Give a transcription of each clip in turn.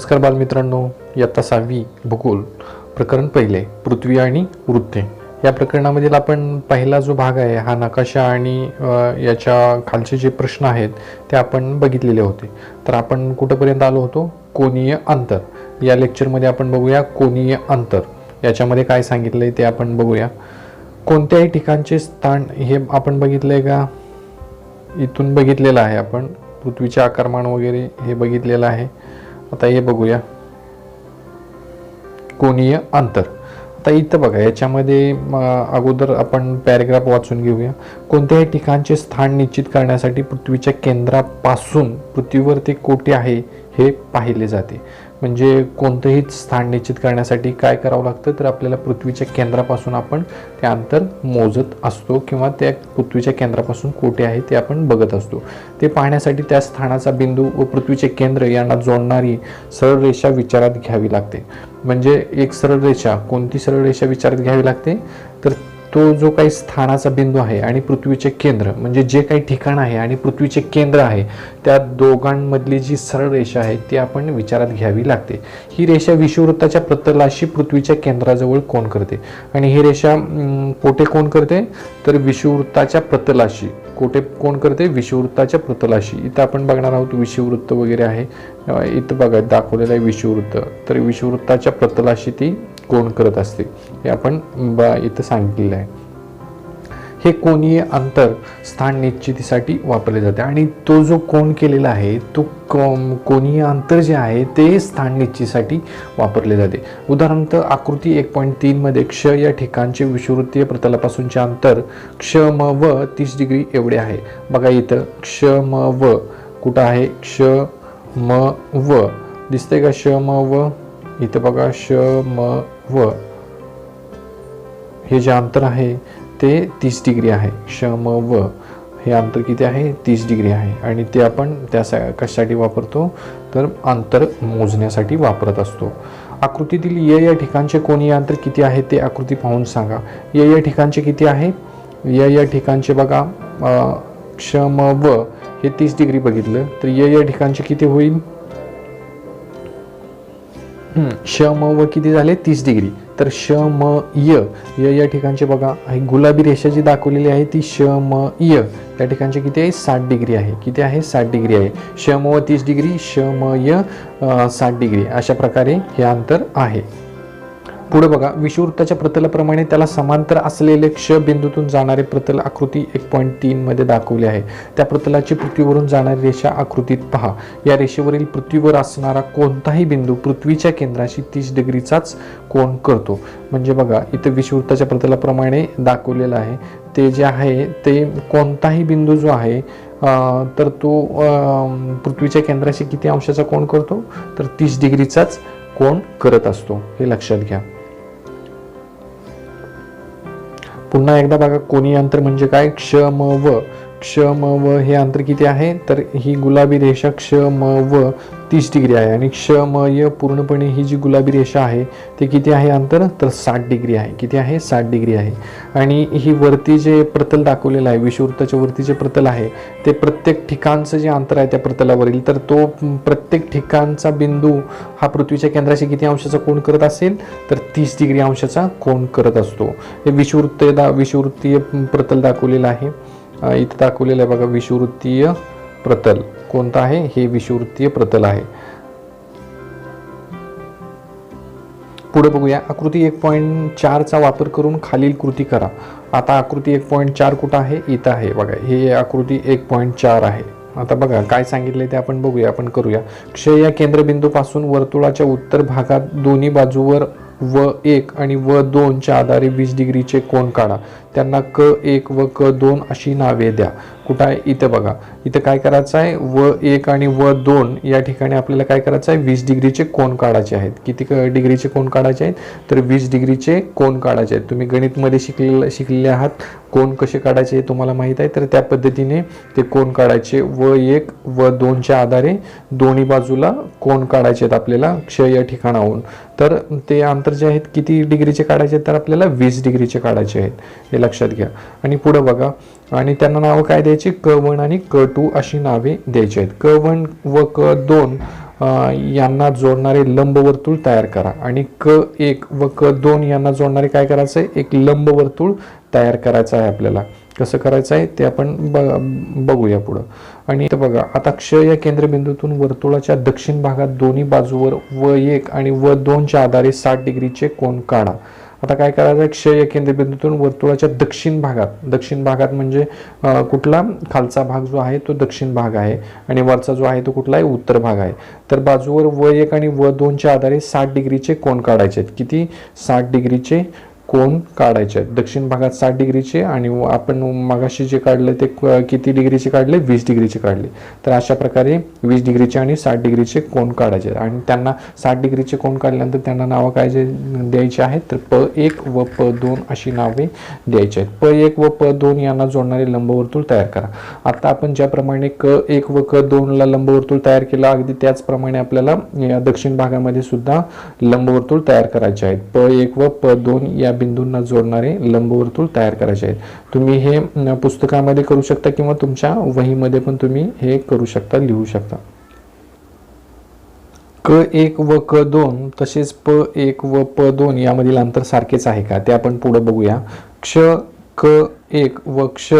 नमस्कार बालमित्रांनो, इयत्ता 6वी भूगोल प्रकरण पहिले पृथ्वी आणि वृत्ते या प्रकरणामधील आपण पहिला जो भाग आहे हा नकाशा आणि याच्या खालचे जे प्रश्न आहेत ते आपण बघितलेले होते. तर आपण कुठेपर्यंत आलो होतो? कोनीय अंतर. या लेक्चरमध्ये आपण बघूया कोनीय अंतर. याच्यामध्ये काय सांगितलंय ते आपण बघूया. कोणत्याही ठिकाणचे स्थान हे आपण बघितलंय का? इथून बघितलेलं आहे आपण. पृथ्वीचे आकारमान वगैरे हे बघितलेलं आहे. आता हे बघूया कोनीय अंतर. आता इथं बघा, याच्यामध्ये अगोदर आपण पॅराग्राफ वाचून घेऊया. कोणत्याही ठिकाणचे स्थान निश्चित करण्यासाठी पृथ्वीच्या केंद्रापासून पृथ्वीवर ते कोठे आहे हे पाहिले जाते. म्हणजे कोणतेही स्थान निश्चित करण्यासाठी काय करावं लागतं, तर आपल्याला पृथ्वीच्या केंद्रापासून आपण ते अंतर मोजत असतो किंवा त्या पृथ्वीच्या केंद्रापासून कोठे आहे ते आपण बघत असतो. ते पाहण्यासाठी त्या स्थानाचा बिंदू व पृथ्वीचे केंद्र यांना जोडणारी सरळ रेषा विचारात घ्यावी लागते. म्हणजे एक सरळ रेषा, कोणती सरळ रेषा विचारात घ्यावी लागते, तर तो जो काही स्थानाचा बिंदू आहे आणि पृथ्वीचे केंद्र, म्हणजे जे काही ठिकाण आहे आणि पृथ्वीचे केंद्र आहे त्या दोघांमधली जी सरळ रेषा आहे ती आपण विचारात घ्यावी लागते. ही रेषा विषुववृत्ताच्या प्रतलाशी पृथ्वीच्या केंद्राजवळ कोन करते. आणि ही रेषा कोठे कोन करते, तर विषुववृत्ताच्या प्रतलाशी. कोठे कोन करते? विषुववृत्ताच्या प्रतलाशी. इथं आपण बघणार आहोत विषुववृत्त वगैरे आहे. इथं बघा दाखवलेलं आहे विषुववृत्त. तर विषुववृत्ताच्या प्रतलाशी ती कोन करत असते, हे आपण इथं सांगितलेलं आहे. हे कोनीय अंतर स्थान निश्चितीसाठी वापरले जाते. आणि तो जो कोन केलेला आहे तो कोनीय अंतर जे आहे ते स्थान निश्चितीसाठी वापरले जाते. उदाहरणार्थ आकृती 1.3 मध्ये क्ष या ठिकाणचे विषुववृत्तीय प्रतलापासूनचे अंतर क्ष म व 30 डिग्री एवढे आहे. बघा इथं क्ष म व कुठं आहे? क्ष म व दिसते का? क्ष म व इथं बघा क्ष म व हे जे अंतर आहे ते 30 डिग्री आहे. क्ष म व हे अंतर किती आहे? 30 डिग्री आहे. आणि ते आपण कशासाठी वापरतो, तर अंतर मोजण्यासाठी वापरत असतो. आकृतीतील य या ठिकाणचे कोनीय अंतर किती आहे ते आकृती पाहून सांगा. य या ठिकाणचे किती आहे? य या ठिकाणचे बघा क्ष म व हे 30 डिग्री बघितलं तर य या ठिकाणचे किती होईल? श म व किती झाले? 30 डिग्री. तर श म य या ठिकाणचे बघा गुलाबी रेषा जी दाखवलेली आहे ती श म य या ठिकाणचे किती आहे? 60 डिग्री आहे. किती आहे? 60 डिग्री आहे. श म व 30 डिग्री, श म य 60 डिग्री. अशा प्रकारे हे अंतर आहे. पुढे बघा, विषुववृत्ताच्या प्रतलाप्रमाणे त्याला समांतर असलेले क्ष बिंदूतून जाणारे प्रतल आकृती 1.3 मध्ये दाखवले आहे. त्या प्रतलाची पृथ्वीवरून जाणारी रेषा आकृतीत पहा. या रेषेवरील पृथ्वीवर असणारा कोणताही बिंदू पृथ्वीच्या केंद्राशी 30 डिग्रीचाच कोन करतो. म्हणजे बघा इथे विषुववृत्ताच्या प्रतलाप्रमाणे दाखवलेला आहे ते जे आहे ते कोणताही बिंदू जो आहे तर तो पृथ्वीच्या केंद्राशी किती अंशाचा कोन करतो, तर 30 डिग्रीचाच कोन करत असतो. हे लक्षात घ्या. पुन्हा एकदा बघा, कोनीय अंतर म्हणजे काय? क्ष म व. क्ष म व हे अंतर किती आहे, तर ही गुलाबी रेषा क्ष म व 30 डिग्री आहे. आणि क्ष म य पूर्णपणे ही जी गुलाबी रेषा आहे ते किती आहे अंतर, तर 60 डिग्री आहे. किती आहे? 60 डिग्री आहे. आणि ही वरती जे प्रतल दाखवलेलं आहे, विषुववृत्ताच्या वरती जे प्रतल आहे ते प्रत्येक ठिकाणचं जे अंतर आहे त्या प्रतलावरील, तर तो प्रत्येक ठिकाणचा बिंदू हा पृथ्वीच्या केंद्राशी किती अंशाचा कोन करत असेल, तर 30 डिग्री अंशाचा कोन करत असतो. हे विषुववृत्तीय प्रतल दाखवलेलं आहे. इथं दाखवलेलं आहे बघा विषुववृत्तीय प्रतल. कोणतं आहे? हे विषुववृत्तीय प्रतल आहे. पुढे बघूया, आकृती 1.4 चा वापर करून खालील कृती करा. आता आकृती 1.4 कुठं आहे? इथं आहे बघा. हे आकृती 1.4 आहे. आता बघा काय सांगितले ते आपण बघूया, आपण करूया. क्ष या केंद्रबिंदूपासून वर्तुळाच्या उत्तर भागात दोन्ही बाजूवर W1 आणि W2 च्या आधारे 20 डिग्रीचे कोन काढा. त्यांना K1 व K2 अशी नावे द्या. कुठं आहे? इथं बघा. इथं काय करायचं आहे? W1 आणि W2 या ठिकाणी आपल्याला काय करायचं आहे? 20 डिग्रीचे कोन काढायचे आहेत. किती डिग्रीचे कोन काढायचे आहेत, तर 20 डिग्रीचे कोन काढायचे आहेत. तुम्ही गणितमध्ये शिकलेले आहात कोन कसे काढायचे तुम्हाला माहित आहे. तर त्या पद्धतीने ते कोन काढायचे. W1 W2 च्या आधारे दोन्ही बाजूला कोन काढायचे आहेत आपल्याला क्ष या ठिकाणाहून. तर ते अंतर जे आहेत किती डिग्रीचे काढायचे, तर आपल्याला 20 डिग्रीचे काढायचे आहेत. हे लक्षात घ्या. आणि पुढे बघा, आणि त्यांना नाव काय द्यायची? K1 आणि K2 अशी नावे द्यायची आहेत. K1 व K2 यांना जोडणारे लंबवर्तुळ तयार करा. आणि क1 व क2 यांना जोडणारे काय करायचं आहे, एक लंबवर्तुळ तयार करायचं आहे आपल्याला. कसं करायचं आहे ते आपण बघूया पुढं. आणि इथं बघा, आता क्ष या केंद्रबिंदूतून वर्तुळाच्या दक्षिण भागात दोन्ही बाजूवर W1 आणि W2च्या आधारे 60 डिग्रीचे कोन काढा. आता काय करायचं आहे, क्ष या केंद्रबिंदूतून वर्तुळाच्या दक्षिण भागात म्हणजे कुठला, खालचा भाग जो आहे तो दक्षिण भाग आहे आणि वरचा जो आहे तो कुठला आहे, उत्तर भाग आहे. तर बाजूवर W1 आणि W2च्या आधारे 60 डिग्रीचे कोन काढायचे आहेत. किती, 60 डिग्रीचे कोन काढायचे आहेत. दक्षिण भागात 60 डिग्रीचे आणि आपण मगाशी जे काढले ते किती डिग्रीचे काढले, 20 डिग्रीचे काढले. तर अशा प्रकारे 20 डिग्रीचे आणि 60 डिग्रीचे कोन काढायचे आणि त्यांना 60 डिग्रीचे कोन काढल्यानंतर त्यांना नावं काय द्यायची आहेत, तर P1 व P2 अशी नावे द्यायची आहेत. P1 व P2 यांना जोडणारे लंबवर्तुळ तयार करा. आता आपण ज्याप्रमाणे K1 व K2 ला लंबवर्तुळ तयार केला, अगदी त्याचप्रमाणे आपल्याला या दक्षिण भागामध्ये सुद्धा लंबवर्तुळ तयार करायचे आहेत. P1 व P2 या बिंदूंना जोडणारे लंबवर्तुळ तयार करायचे आहेत. तुम्ही हे पुस्तकामध्ये करू शकता किंवा तुमच्या वहीमध्ये पण तुम्ही हे करू शकता, लिहू शकता. K1 व K2 तसेच P1 व P2 यामधील अंतर सारखेच आहे का ते आपण पुढे बघूया. क्ष K1 व क्ष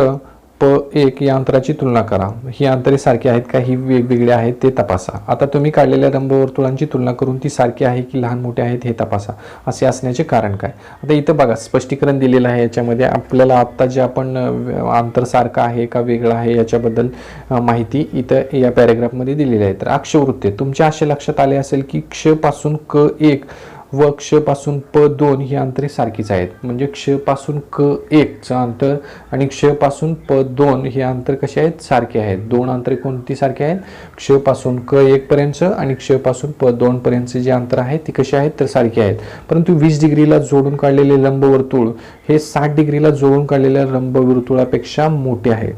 P1 या अंतराची तुलना करा. ही अंतरे सारखी आहेत का, ही वेगवेगळी आहेत ते तपासा. आता तुम्ही काढलेल्या लंबवर्तुळांची तुलना करून ती सारखी आहे की लहान मोठे आहेत हे तपासा. असे असण्याचे कारण काय. आता इथं बघा स्पष्टीकरण दिलेलं आहे. याच्यामध्ये आपल्याला आता जे आपण अंतर सारखं आहे का वेगळं आहे याच्याबद्दल माहिती इथं या पॅरेग्राफमध्ये दिलेली आहे. तर अक्षवृत्ते तुमच्या असे लक्षात आले असेल की क्ष पासून K1 व क्ष पासून P2 ही अंतरे सारखीच आहेत. म्हणजे क्ष पासून K1 चं अंतर आणि क्ष पासून P2 हे अंतर कसे आहेत, सारखे आहेत. दोन अंतरे कोणती सारखी आहेत, क्ष पासून K1 पर्यंत आणि क्ष पासून P2 पर्यंतचे जे अंतर आहे ती कशी आहेत, तर सारखी आहेत. परंतु 20 डिग्रीला जोडून काढलेले लंबवर्तुळ हे 60 डिग्रीला जोडून काढलेल्या लंबवर्तुळापेक्षा मोठे आहे.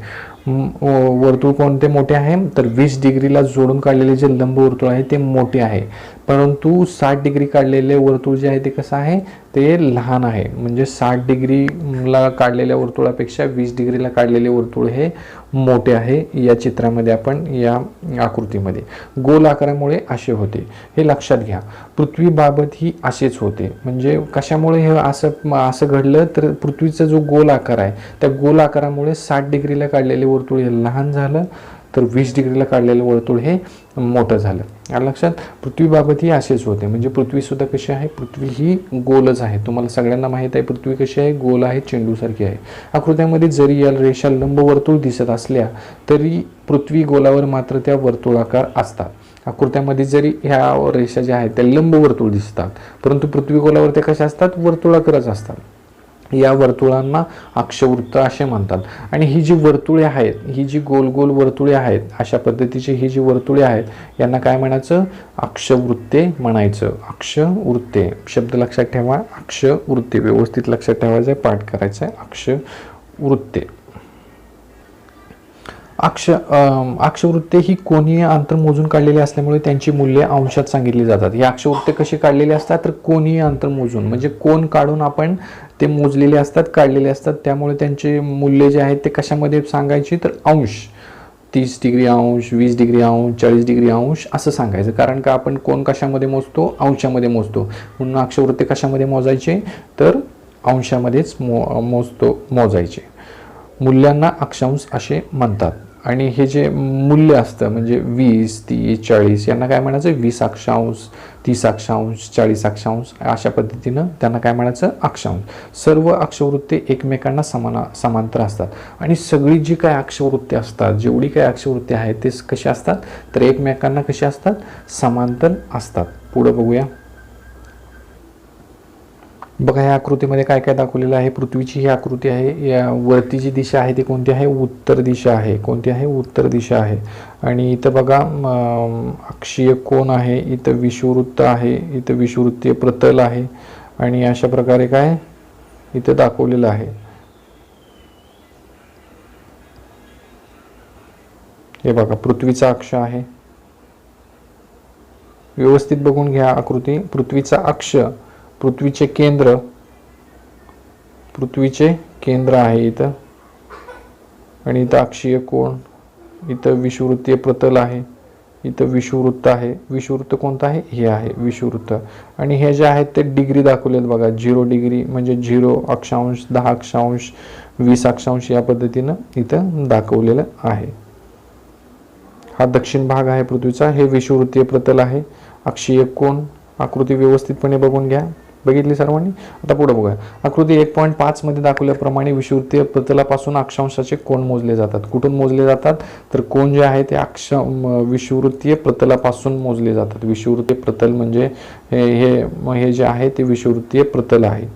वर्तुळ कोणते मोठे आहे, तर 20 डिग्रीला जोडून काढलेले जे लंबवर्तुळ आहे ते मोठे आहे. परंतु 60 डिग्री काढलेले वर्तुळ जे आहे ते कसं आहे, ते लहान आहे. म्हणजे 60 डिग्रीला काढलेल्या वर्तुळापेक्षा 20 डिग्रीला काढलेले वर्तुळ हे मोठे आहे. या चित्रामध्ये आपण या आकृतीमध्ये गोल आकारामुळे असे होते, हे लक्षात घ्या. पृथ्वीबाबत ही असेच होते. म्हणजे कशामुळे हे असं घडलं, तर पृथ्वीचा जो गोल आकार आहे त्या गोल आकारामुळे 60 डिग्रीला काढलेले वर्तुळ हे लहान झालं, तर 20 डिग्रीला काढलेलं वर्तुळ हे मोठं झालं. या लक्षात, पृथ्वीबाबत ही असेच होते. म्हणजे पृथ्वी सुद्धा कशी आहे, पृथ्वी ही गोलच आहे. तुम्हाला सगळ्यांना माहित आहे पृथ्वी कशी आहे, गोल आहे, चेंडूसारखी आहे. आकृत्यामध्ये जरी या रेषा लंबवर्तुळ दिसत असल्या तरी पृथ्वी गोलावर मात्र त्या वर्तुळाकार असतात. आकृत्यामध्ये जरी ह्या रेषा ज्या आहेत त्या लंबवर्तुळ दिसतात, परंतु पृथ्वी गोलावर त्या कशा असतात, वर्तुळाकारच असतात. या वर्तुळांना अक्षवृत्त असे म्हणतात. आणि ही जी वर्तुळे आहेत, ही जी गोल गोल वर्तुळे आहेत, अशा पद्धतीची ही जी वर्तुळे आहेत यांना काय म्हणायचं, अक्षवृत्ते म्हणायचं. अक्षवृत्ते शब्द लक्षात ठेवा, अक्षवृत्ते व्यवस्थित लक्षात ठेवायचं, पाठ करायचं आहे. अक्षवृत्ते. अक्षवृत्ते ही कोनीय अंतर मोजून काढलेली असल्यामुळे त्यांची मूल्ये अंशात सांगितली जातात. ही अक्षवृत्ते कशी काढलेली असतात, तर कोनीय अंतर मोजून, म्हणजे कोन काढून आपण ते मोजलेले असतात, काढलेले असतात. त्यामुळे त्यांचे मूल्य जे आहेत ते कशामध्ये सांगायची, तर अंश. 30 डिग्री अंश, 20 डिग्री अंश, 40 डिग्री अंश असं सांगायचं. कारण का आपण कोन कशामध्ये मोजतो, अंशामध्ये मोजतो. म्हणून अक्षवृत्ते कशामध्ये मोजायचे, तर अंशामध्येच मोजायचे. मूल्यांना अक्षांश असे म्हणतात. आणि हे जे मूल्य असतं म्हणजे 20, 30, 40 यांना काय म्हणायचं, 20 अक्षांश, 30 अक्षांश, 40 अक्षांश अशा पद्धतीनं त्यांना काय म्हणायचं, अक्षांश. सर्व अक्षवृत्ते एकमेकांना समांतर असतात. आणि सगळी जी काय अक्षवृत्ते असतात, जेवढी काय अक्षवृत्ते आहेत ते कशी असतात, तर एकमेकांना कशी असतात, समांतर असतात. पुढे बघूया. बघा या आकृतीमध्ये काय काय दाखवलेलं आहे. पृथ्वीची ही आकृती आहे. या वरती जी दिशा आहे ती कोणती आहे, उत्तर दिशा आहे. कोणती आहे, उत्तर दिशा आहे. आणि इथं बघा अक्षीय कोन आहे, इथं विषुववृत्त आहे, इथं विषुववृत्तीय प्रतल आहे. आणि अशा प्रकारे काय इथं दाखवलेलं आहे. हे बघा पृथ्वीचा अक्ष आहे. व्यवस्थित बघून घ्या आकृती. पृथ्वीचा अक्ष, पृथ्वीचे केंद्र आहे इथं. आणि इथं अक्षीय कोन, इथं विषुववृत्तीय प्रतल आहे. इथं विषुववृत्त आहे. विषुववृत्त कोणतं आहे? हे आहे विषुववृत्त. आणि हे जे आहेत ते डिग्री दाखवलेत बघा. 0 डिग्री म्हणजे 0 अक्षांश, 10 अक्षांश, 20 अक्षांश या पद्धतीनं इथं दाखवलेलं आहे. हा दक्षिण भाग आहे पृथ्वीचा. हे विषुववृत्तीय प्रतल आहे. अक्षीय कोन आकृती व्यवस्थितपणे बघून घ्या. बघितली सर्वांनी? आता पुढे बघा. आकृती 1.5 मध्ये दाखवल्याप्रमाणे विषुववृत्तीय प्रतलापासून अक्षांशाचे कोन मोजले जातात. कुठून मोजले जातात? तर कोन जे आहे ते विषुववृत्तीय प्रतलापासून मोजले जातात. विषुववृत्तीय प्रतल म्हणजे हे जे आहे ते विषुववृत्तीय प्रतल आहे.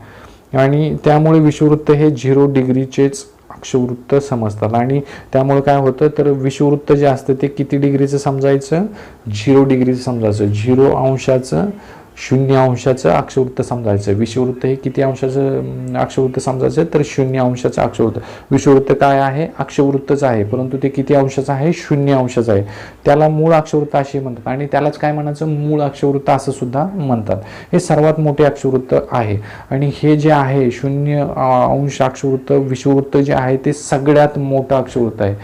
आणि त्यामुळे विषुववृत्त हे 0 डिग्रीचेच अक्षवृत्त समजतात. आणि त्यामुळे काय होतं तर विषुववृत्त जे असतं ते किती डिग्रीचं समजायचं? 0 डिग्रीचं समजायचं. 0 अंशाचं 0 अंशाचं अक्षवृत्त समजायचं. विषुववृत्त हे किती अंशाचं अक्षवृत्त समजायचं? तर 0 अंशाचं अक्षवृत्त. विषुववृत्त काय आहे? अक्षवृत्तच आहे, परंतु ते किती अंशाचं आहे? 0 अंशाचं आहे. त्याला मूळ अक्षवृत्त असे म्हणतात. आणि त्यालाच काय म्हणायचं? मूळ अक्षवृत्त असं सुद्धा म्हणतात. हे सर्वात मोठे अक्षवृत्त आहे. आणि हे जे आहे 0 अंश अक्षवृत्त विषुववृत्त जे आहे ते सगळ्यात मोठं अक्षवृत्त आहे.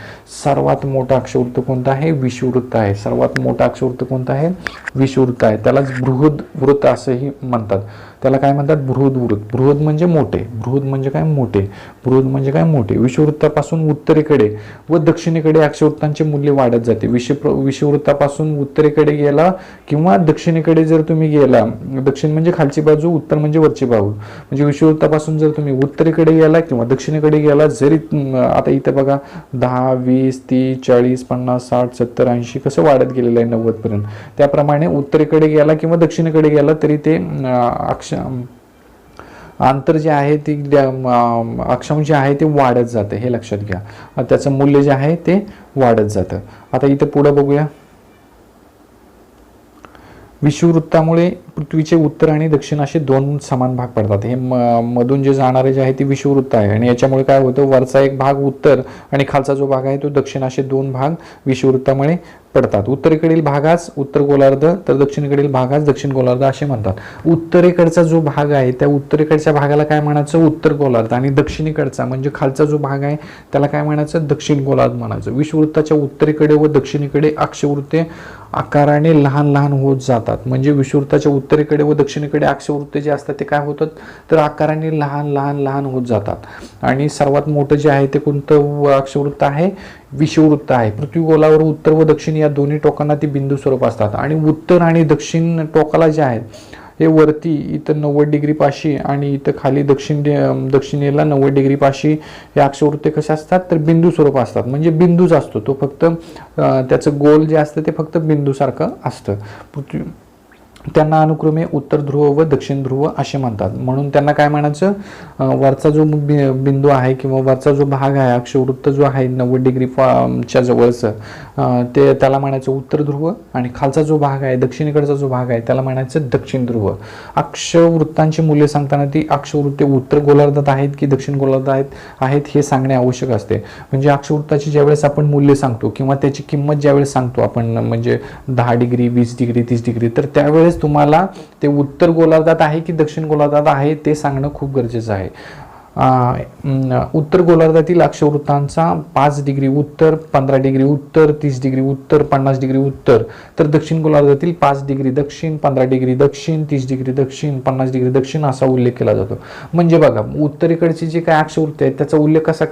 सर्वात मोठं अक्षवृत्त कोणतं आहे? विषुववृत्त आहे. सर्वात मोठं अक्षवृत्त कोणतं आहे? विषुववृत्त आहे. त्यालाच बृहद वृत्त असंही म्हणतात. त्याला काय म्हणतात? बृहद वृत्त. बृहद म्हणजे मोठे. बृहद म्हणजे काय? मोठे. बृहद म्हणजे काय? मोठे. विषुववृत्तापासून उत्तरेकडे व दक्षिणेकडे अक्षवृत्तांचे मूल्य वाढत जाते. विषुववृत्तापासून उत्तरेकडे गेला किंवा दक्षिणेकडे जर तुम्ही गेला, दक्षिण म्हणजे खालची बाजू, उत्तर म्हणजे वरची बाजू. म्हणजे विषुववृत्तापासून जर तुम्ही उत्तरेकडे गेला किंवा दक्षिणेकडे गेला, जरी आता इथे बघा 10, 20, 30, 40, 50, 60, 70, 80 कसं वाढत गेलेलं आहे 90 पर्यंत. त्याप्रमाणे उत्तरेकडे गेला किंवा दक्षिणेकडे गेला तरी ते अंतर जे आहे ते अक्षांश जे आहे ते वाढत जाते. हे लक्षात घ्या. त्याचं मूल्य जे आहे ते वाढत जातं. आता इथे पुढे बघूया. विषुववृत्तामुळे पृथ्वीचे उत्तर आणि दक्षिण असे 2 समान भाग पडतात. हे मधून जे जाणारे जे आहे ते विषुववृत्त आहे. आणि याच्यामुळे काय होतं? वरचा एक भाग उत्तर आणि खालचा जो भाग आहे तो दक्षिण असे 2 भाग विषुववृत्तामुळे पडतात. उत्तरेकडील भागास उत्तर गोलार्ध तर दक्षिणेकडील भागास दक्षिण गोलार्ध असे म्हणतात. उत्तरेकडचा जो भाग आहे त्या उत्तरेकडच्या भागाला काय म्हणायचं? उत्तर गोलार्ध. आणि दक्षिणेकडचा म्हणजे खालचा जो भाग आहे त्याला काय म्हणायचं? दक्षिण गोलार्ध म्हणायचं. विषुववृत्ताच्या उत्तरेकडे व दक्षिणेकडे अक्षवृत्ते आकाराने लहान लहान होत जातात. म्हणजे विषुववृत्ताच्या उत्तरेकडे व दक्षिणेकडे अक्षवृत्ते जे असतात ते काय होतात? तर आकाराने लहान लहान लहान होत जातात. आणि सर्वात मोठं जे आहे ते कोणतं अक्षवृत्त आहे? विषुववृत्त आहे. पृथ्वी गोलावर उत्तर व दक्षिण या दोन्ही टोकांना ती बिंदू स्वरूप असतात. आणि उत्तर आणि दक्षिण टोकाला जे आहेत हे वरती इथं 90 डिग्री पाशी आणि इथं खाली दक्षिणेला 90 डिग्री पाशी हे अक्षवृत्ते कसे असतात? तर बिंदू स्वरूप असतात. म्हणजे बिंदूच असतो तो, फक्त त्याचं गोल जे असतं ते फक्त बिंदूसारखं असतं. पृथ्वी त्यांना अनुक्रमे उत्तर ध्रुव व दक्षिण ध्रुव असे म्हणतात. म्हणून त्यांना काय म्हणायचं? वरचा जो बिंदू आहे किंवा वरचा जो भाग आहे अक्षवृत्त जो आहे 90 डिग्रीच्या जवळचं ते त्याला म्हणायचं उत्तर ध्रुव. आणि खालचा जो भाग आहे दक्षिणेकडचा जो भाग आहे त्याला म्हणायचं दक्षिण ध्रुव. अक्षवृत्तांची मूल्य सांगताना ती अक्षवृत्ते उत्तर गोलार्धात आहेत की दक्षिण गोलार्धात आहेत हे सांगणे आवश्यक असते. म्हणजे अक्षवृत्ताची ज्यावेळेस आपण मूल्य सांगतो किंवा त्याची किंमत ज्यावेळेस सांगतो आपण, म्हणजे 10 डिग्री 20 डिग्री 30 डिग्री, तर त्यावेळेस तुम्हाला ते उत्तर गोलार्धात आहे की दक्षिण गोलार्धात आहे ते सांगणं खूप गरजेचं आहे. उत्तर गोलार्धातील अक्षवृत्तांचा 5 डिग्री उत्तर, 15 डिग्री उत्तर, 30 डिग्री उत्तर, 50 डिग्री उत्तर, तर दक्षिण गोलार्धातील 5 डिग्री दक्षिण, 15 डिग्री दक्षिण, 30 डिग्री दक्षिण, 50 डिग्री दक्षिण असा उल्लेख केला जातो. म्हणजे बघा उत्तरेकडची जे काय अक्षवृत्त आहेत त्याचा उल्लेख कसा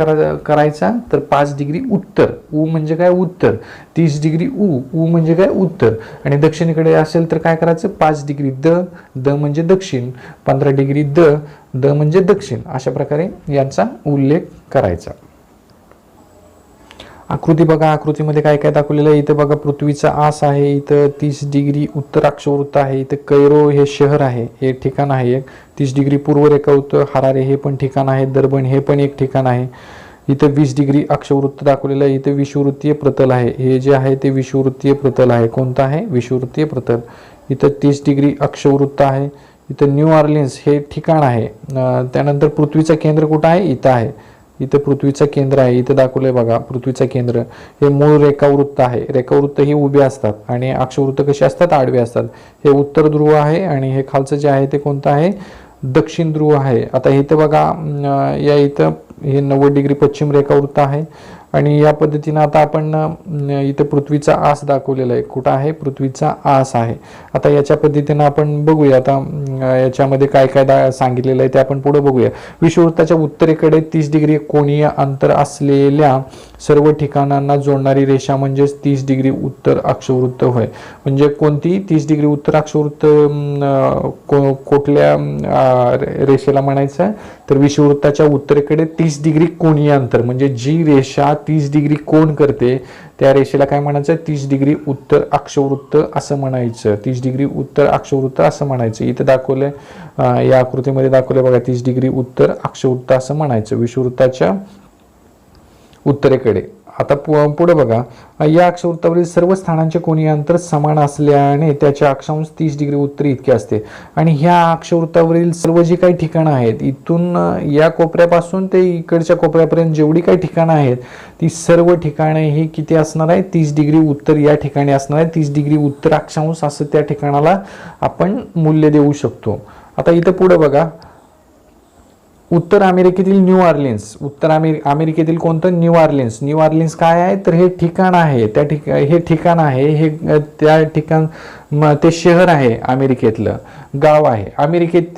करायचा? तर 5 डिग्री उत्तर, उ म्हणजे काय? उत्तर. 30 डिग्री उ म्हणजे काय? उत्तर. आणि दक्षिणेकडे असेल तर काय करायचं? 5 डिग्री द म्हणजे दक्षिण, 15 डिग्री द म्हणजे दक्षिण. अशा प्रकारे यांचा उल्लेख करायचा. आकृती बघा. आकृतीमध्ये काय काय दाखवलेलं आहे? इथं बघा पृथ्वीचा आस आहे. इथं 30 डिग्री उत्तर अक्षवृत्त आहे. इथं कैरो हे शहर आहे, हे ठिकाण आहे एक. 30 डिग्री पूर्व रेखावृत्त हरारे हे पण ठिकाण आहे. दर्बन हे पण एक ठिकाण आहे. इथं 20 डिग्री अक्षवृत्त दाखवलेलं आहे. इथं विषुववृत्तीय प्रतल आहे. हे जे आहे ते विषुववृत्तीय प्रतल आहे. कोणतं आहे? विषुववृत्तीय प्रतल. इथं 30 डिग्री अक्षवृत्त आहे. इथं न्यू ऑर्लिन्स हे ठिकाण आहे. त्यानंतर पृथ्वीचं केंद्र कुठं आहे? इथं आहे. इथं पृथ्वीचं केंद्र आहे. इथं दाखवलंय बघा पृथ्वीचं केंद्र. हे मूळ रेखावृत्त आहे. रेखावृत्त ही उभे असतात आणि अक्षवृत्त कसे असतात? आडवे असतात. हे उत्तर ध्रुव आहे आणि हे खालचं जे आहे ते कोणतं आहे? दक्षिण ध्रुव आहे. आता इथं बघा या इथं हे 90 डिग्री पश्चिम रेखावृत्त आहे आणि या पद्धतीनं आता आपण इथे पृथ्वीचा आस दाखवलेला आहे. कुठं आहे? पृथ्वीचा आस आहे. आता याच्या पद्धतीनं आपण बघूया. आता याच्यामध्ये काय काय सांगितलेलं आहे ते आपण पुढे बघूया. विषुववृत्ताच्या उत्तरेकडे 30 डिग्री कोनीय अंतर असलेल्या सर्व ठिकाणांना जोडणारी रेषा म्हणजेच 30 डिग्री उत्तर अक्षवृत्त होय. म्हणजे कोणती 30 डिग्री उत्तर अक्षवृत्त कुठल्या रेषेला म्हणायचं? तर विषुववृत्ताच्या उत्तरेकडे 30 डिग्री कोनीय अंतर, म्हणजे जी रेषा 30 डिग्री कोन करते त्या रेषेला काय म्हणायचं? 30 डिग्री उत्तर अक्षवृत्त असं म्हणायचं. 30 डिग्री उत्तर अक्षवृत्त असं म्हणायचं. इथं दाखवलंय, या आकृतीमध्ये दाखवलंय बघा, 30 डिग्री उत्तर अक्षवृत्त असं म्हणायचं विषुववृत्ताच्या उत्तरेकडे. आता पुढे बघा, या अक्षवृत्तावरील सर्व स्थानांचे कोनीय अंतर समान असल्याने त्याचे अक्षांश 30 डिग्री उत्तर इतके असते. आणि ह्या अक्षवृत्तावरील सर्व जी काही ठिकाणं आहेत, इथून या कोपऱ्यापासून ते इकडच्या कोपऱ्यापर्यंत जेवढी काही ठिकाणं आहेत ती सर्व ठिकाणे ही किती असणार आहे? 30 डिग्री उत्तर या ठिकाणी असणार आहे. 30 डिग्री उत्तर अक्षांश असं त्या ठिकाणाला आपण मूल्य देऊ शकतो. आता इथं पुढे बघा, उत्तर अमेरिकेतील न्यू ऑर्लिन्स, उत्तर अमेरिकेतील कोणतं? New Orleans. न्यू ऑर्लिन्स काय आहे? तर हे ठिकाण आहे. हे ठिकाण आहे, हे त्या ठिकाण ते शहर आहे, अमेरिकेतलं गाव आहे.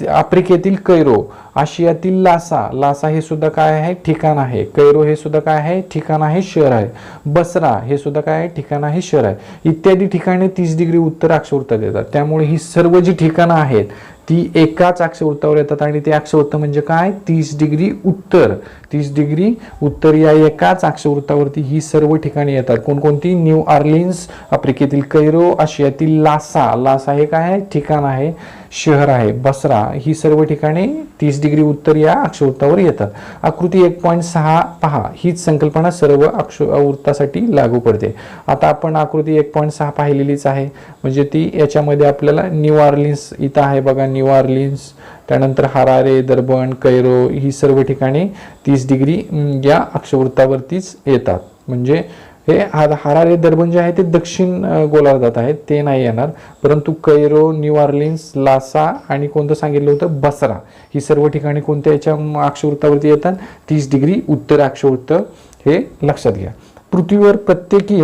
आफ्रिकेतील कैरो, आशियातील लासा, लासा हे सुद्धा काय आहे? ठिकाण आहे. कैरो हे सुद्धा काय आहे? ठिकाण आहे, शहर आहे. बसरा हे सुद्धा काय आहे? ठिकाण आहे, शहर आहे. इत्यादी ठिकाणे 30 डिग्री उत्तर अक्षवृत्तात येतात. त्यामुळे ही सर्व जी ठिकाणं आहेत ती एकाच अक्षवृत्तावर येतात. आणि ते अक्षवृत्त म्हणजे काय? 30 डिग्री उत्तर. 30 डिग्री उत्तर या एकाच अक्षवृत्तावरती ही सर्व ठिकाणी येतात. कोणकोणती? न्यू ऑर्लिन्स, आफ्रिकेतील कैरो, आशियातील लासा, लासा हे काय आहे? ठिकाण आहे, शहर आहे. बसरा, ही सर्व ठिकाणे 30 डिग्री उत्तर या अक्षवृत्तावर येतात. आकृती 1.6 पहा, हीच संकल्पना सर्व अक्षवृत्तासाठी लागू पडते. आता आपण आकृती 1.6 पाहिलेलीच आहे, म्हणजे ती याच्यामध्ये आपल्याला न्यू ऑर्लिन्स इथं आहे बघा, न्यू ऑर्लिन्स, त्यानंतर हरारे, दर्बन, कैरो ही सर्व ठिकाणी 30 डिग्री या अक्षवृत्तावरतीच येतात. म्हणजे हे हरारे, दर्बन जे आहे ते दक्षिण गोलार्धात आहेत, ते नाही येणार. परंतु कैरो, न्यू ऑर्लिन्स, लासा आणि कोणतं सांगितलं होतं? बसरा, ही सर्व ठिकाणी कोणत्या याच्या अक्षवृत्तावरती येतात? 30 डिग्री उत्तर अक्षवृत्त, हे लक्षात घ्या. पृथ्वीवर प्रत्येकी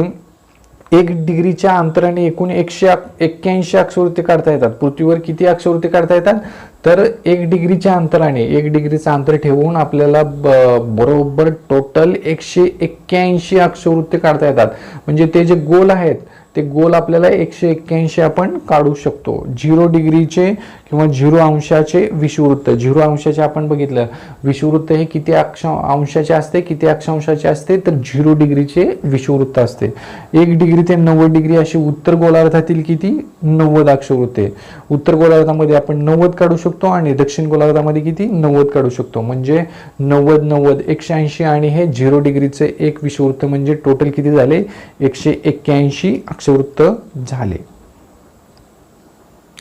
1 डिग्रीच्या अंतराने एकूण 181 अक्षवृत्ती काढता येतात. पृथ्वीवर किती अक्षवृत्ती काढता येतात? तर 1 डिग्रीच्या अंतराने, 1 डिग्रीचं अंतर ठेवून आपल्याला बरोबर टोटल 181 अक्षवृत्ती काढता येतात. म्हणजे ते जे गोल आहेत ते गोल आपल्याला 181 आपण काढू शकतो. 0 डिग्रीचे किंवा 0 अंशाचे विषुववृत्त, 0 अंशाचे आपण बघितलं, विषुववृत्त हे किती अंशाचे असते? किती अक्षांशाचे असते? तर 0 डिग्रीचे विषुववृत्त असते. 1 डिग्री ते 90 डिग्री अशी उत्तर गोलार्धातील किती? 90 अक्षवृत्ते. उत्तर गोलार्धामध्ये आपण 90 काढू शकतो आणि दक्षिण गोलार्धामध्ये किती? 90 काढू शकतो. म्हणजे 90 90 180 आणि हे 0 डिग्रीचे एक विषुववृत्त, म्हणजे टोटल किती झाले? 181 अक्षवृत्त झाले.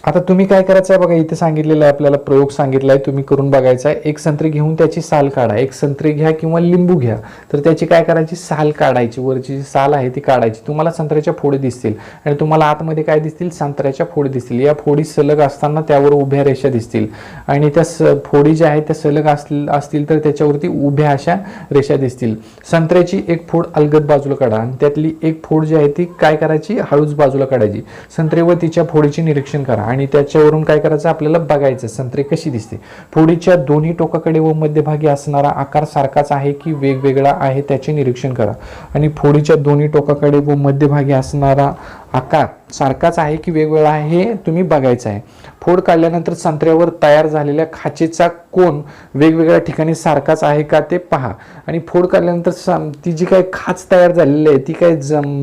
आता तुम्ही काय करायचं आहे बघा, इथे सांगितलेलं आहे आपल्याला, प्रयोग सांगितला आहे, तुम्ही करून बघायचा आहे. एक संत्री घेऊन त्याची साल काढा. एक संत्री घ्या किंवा लिंबू घ्या, तर त्याची काय करायची? साल काढायची. वरची जी साल आहे ती काढायची. तुम्हाला संत्र्याच्या फोडी दिसतील आणि तुम्हाला आतमध्ये काय दिसतील? संत्र्याच्या फोडी दिसतील. या फोडी सलग असताना त्यावर उभ्या रेषा दिसतील आणि त्या फोडी ज्या आहेत त्या सलग असतील तर त्याच्यावरती उभ्या अशा रेषा दिसतील. संत्र्याची एक फोड अलगद बाजूला काढा आणि त्यातली एक फोड जी आहे ती काय करायची? हळूच बाजूला काढायची. संत्रेवर तिच्या फोडीचे निरीक्षण करा आणि त्याच्यावरून काय करायचं? आपल्याला बघायचं संत्री कशी दिसते. फोडीच्या दोन्ही टोकाकडे व मध्यभागी असणारा आकार सारखाच आहे की वेगवेगळा आहे त्याचे निरीक्षण करा. आणि फोडीच्या दोन्ही टोकाकडे व मध्यभागी असणारा आकार सारखाच आहे की वेगवेगळा आहे हे तुम्ही बघायचं आहे. फोड काढल्यानंतर संत्र्यावर तयार झालेल्या खाचेचा कोन वेगवेगळ्या ठिकाणी सारखाच आहे का ते पहा. आणि फोड काढल्यानंतर ती जी काही खाच तयार झालेली आहे, ती काही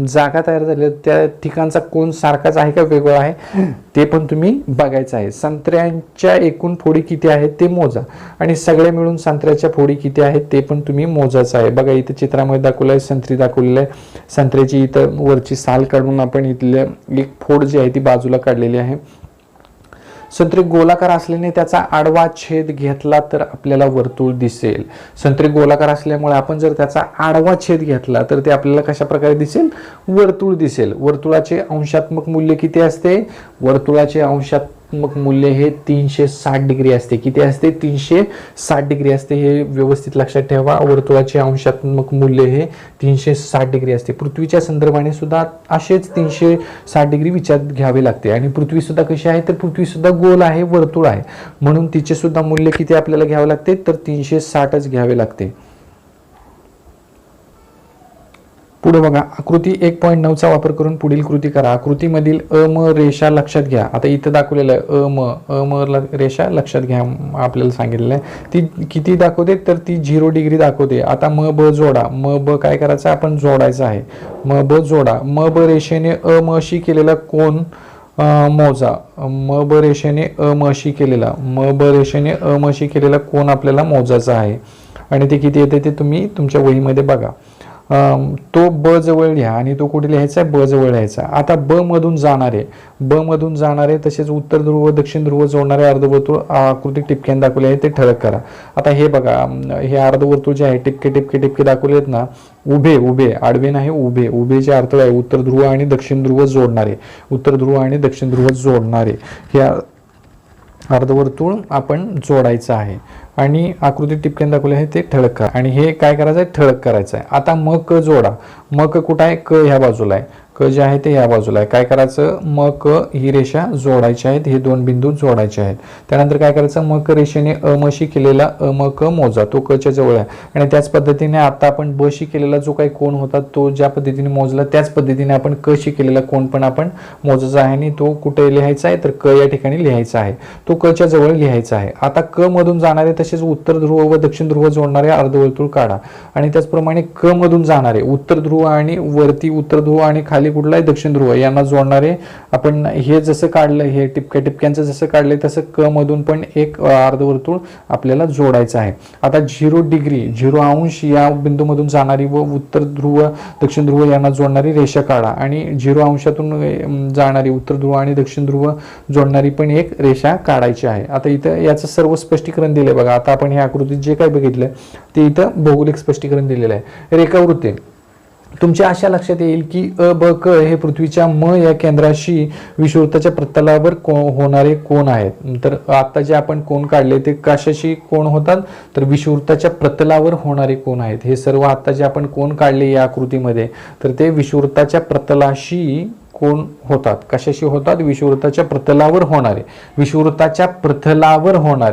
जागा तयार झालेली आहे, त्या ठिकाणचा कोन सारखाच आहे का वेगळा आहे ते पण तुम्ही बघायचं आहे. संत्र्यांच्या एकूण फोडी किती आहेत ते मोजा आणि सगळे मिळून संत्र्याच्या फोडी किती आहेत ते पण तुम्ही मोजायचं आहे. बघा इथे चित्रामध्ये दाखवलं आहे, संत्री दाखवलेलं आहे. संत्र्याची इथं वरची साल काढून आपण इथल्या एक फोड जी आहे ती बाजूला काढलेली आहे. संत्री गोलाकार असल्याने त्याचा आडवा छेद घेतला तर आपल्याला वर्तुळ दिसेल. संत्री गोलाकार असल्यामुळे आपण जर त्याचा आडवा छेद घेतला तर ते आपल्याला कशा प्रकारे दिसेल? वर्तुळ दिसेल. वर्तुळाचे अंशात्मक मूल्य किती असते? वर्तुळाचे नकारात्मक मूल्य हे 360 डिग्री असते. किती असते? 360 डिग्री असते. हे व्यवस्थित लक्षात ठेवा. वर्तुळाचे अंशात्मक मूल्य हे 360 डिग्री असते. पृथ्वीच्या संदर्भाने सुद्धा असेच 360 डिग्री विचारात घ्यावे लागते. आणि पृथ्वी सुद्धा कशी आहे? तर पृथ्वी सुद्धा गोल आहे, वर्तुळ आहे, म्हणून तिचे सुद्धा मूल्य किती आपल्याला घ्यावे लागते? तर 360च घ्यावे लागते. पुढे बघा, आकृती 1.9चा वापर करून पुढील कृती करा. आकृतीमधील अम रेषा लक्षात घ्या. आता इथं दाखवलेलं आहे अम रेषा लक्षात घ्या आपल्याला सांगितलेलं आहे. ती किती दाखवते? तर ती 0 डिग्री दाखवते. आता म ब जोडा. म ब काय करायचं? आपण जोडायचं आहे. म ब जोडा. म ब रेषेने अमशी केलेला कोन मोजा. म ब रेषेने अमशी केलेला कोन आपल्याला मोजायचा आहे. आणि ते किती येते ते तुम्ही तुमच्या वहीमध्ये बघा. तो ब जवळ लिहा आणि तो कुठे लिहायचा? ब जवळ लिहायचा. आता ब मधून जाणारे तसेच उत्तर ध्रुव दक्षिण ध्रुव जोडणारे अर्धवर्तुळ आकृती टिपक्याने दाखवले आहे ते ठळक करा. आता हे बघा, हे अर्धवर्तुळ जे आहे टिपके दाखवले आहेत ना, उभे आडवे नाही, उभेचे अर्थ आहे उत्तर ध्रुव आणि दक्षिण ध्रुव जोडणारे हे अर्धवर्तुळ आपण जोडायचं आहे. आणि आकृती टिपक्याने दाखवले आहे ते ठळक करा. आणि हे काय करायचं आहे? ठळक करायचं आहे. आता म क जोडा. म क कुठं आहे? क ह्या बाजूला आहे. क जे आहे ते ह्या बाजूला आहे. काय करायचं? म क ही रेषा जोडायची आहेत. हे दोन बिंदू जोडायचे आहेत. त्यानंतर काय करायचं? म क रेषेने अमशी केलेला अम क मोजा. तो क च्या जवळ आहे. आणि त्याच पद्धतीने आता आपण ब शी केलेला जो काही कोन होता तो ज्या पद्धतीने मोजला त्याच पद्धतीने आपण क शी केलेला कोन पण आपण मोजायचा आहे. आणि तो कुठे लिहायचा आहे? तर क या ठिकाणी लिहायचा आहे. तो क च्या जवळ लिहायचा आहे. आता क मधून जाणारे तसेच उत्तर ध्रुव व दक्षिण ध्रुव जोडणारे अर्धवर्तुळ काढा. आणि त्याचप्रमाणे क मधून जाणारे उत्तर ध्रुव आणि वरती उत्तर ध्रुव आणि खाली कुठला आहे? दक्षिण ध्रुव यांना जोडणारे आपण हे जसं काढलं, हे टिपक्यांचं जसं काढलंय तसं क मधून पण एक अर्धवर्तुळ आपल्याला जोडायचं आहे. आता 0 डिग्री 0 अंश या बिंदूमधून जाणारी व उत्तर ध्रुव दक्षिण ध्रुव यांना जोडणारी रेषा काढा. आणि 0 अंशातून जाणारी उत्तर ध्रुव आणि दक्षिण ध्रुव जोडणारी पण एक रेषा काढायची आहे. आता इथं याचं सर्व स्पष्टीकरण दिले बघा. आता आपण ह्या आकृतीत जे काही बघितलं ते इथं भौगोलिक स्पष्टीकरण दिलेलं आहे. रेखावृत्ते तुमच्या अशा लक्षात येईल की अ ब क हे पृथ्वीच्या म या केंद्राशी विषुववृत्ताच्या प्रतलावर होणारे कोन आहेत. तर आता जे आपण कोन काढले ते कशाशी कोन होतात? तर विषुववृत्ताच्या प्रतलावर होणारे कोन आहेत. हे सर्व आता जे आपण कोन काढले या आकृतीमध्ये तर ते विषुववृत्ताच्या प्रतलाशी कोन होतात. कशाशी होतात? विषुववृत्ताच्या प्रतलावर होणारे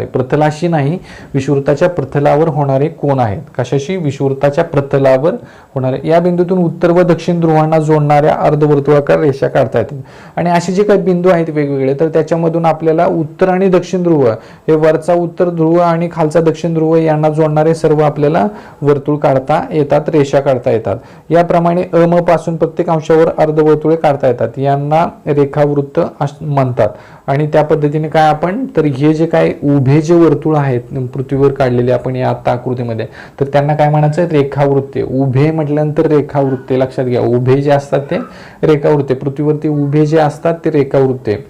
प्रतलाशी नाही, विषुववृत्ताच्या प्रतलावर होणारे कोन आहेत. कशाशी? विषुववृत्ताच्या प्रतलावर होणारे. या बिंदूतून उत्तर व दक्षिण ध्रुवांना जोडणाऱ्या अर्धवर्तुळाकार रेषा काढता येतात. आणि असे जे काही बिंदू आहेत वेगवेगळे तर त्याच्यामधून आपल्याला उत्तर आणि दक्षिण ध्रुव हे वरचा उत्तर ध्रुव आणि खालचा दक्षिण ध्रुव यांना जोडणारे सर्व आपल्याला वर्तुळ काढता येतात, रेषा काढता येतात. याप्रमाणे अ म पासून प्रत्येक अंशावर अर्धवर्तुळे काढता येतात. यांना रेखावृत्त म्हणतात. आणि त्या पद्धतीने काय आपण तर हे जे काय उभे जे वर्तुळ आहेत पृथ्वीवर काढलेले आपण या आता आकृतीमध्ये तर त्यांना काय म्हणायचं? रेखावृत्ते. उभे म्हटल्यानंतर रेखावृत्ते लक्षात घ्या. उभे जे असतात ते रेखावृत्ते, पृथ्वीवरती उभे जे असतात ते रेखावृत्ते.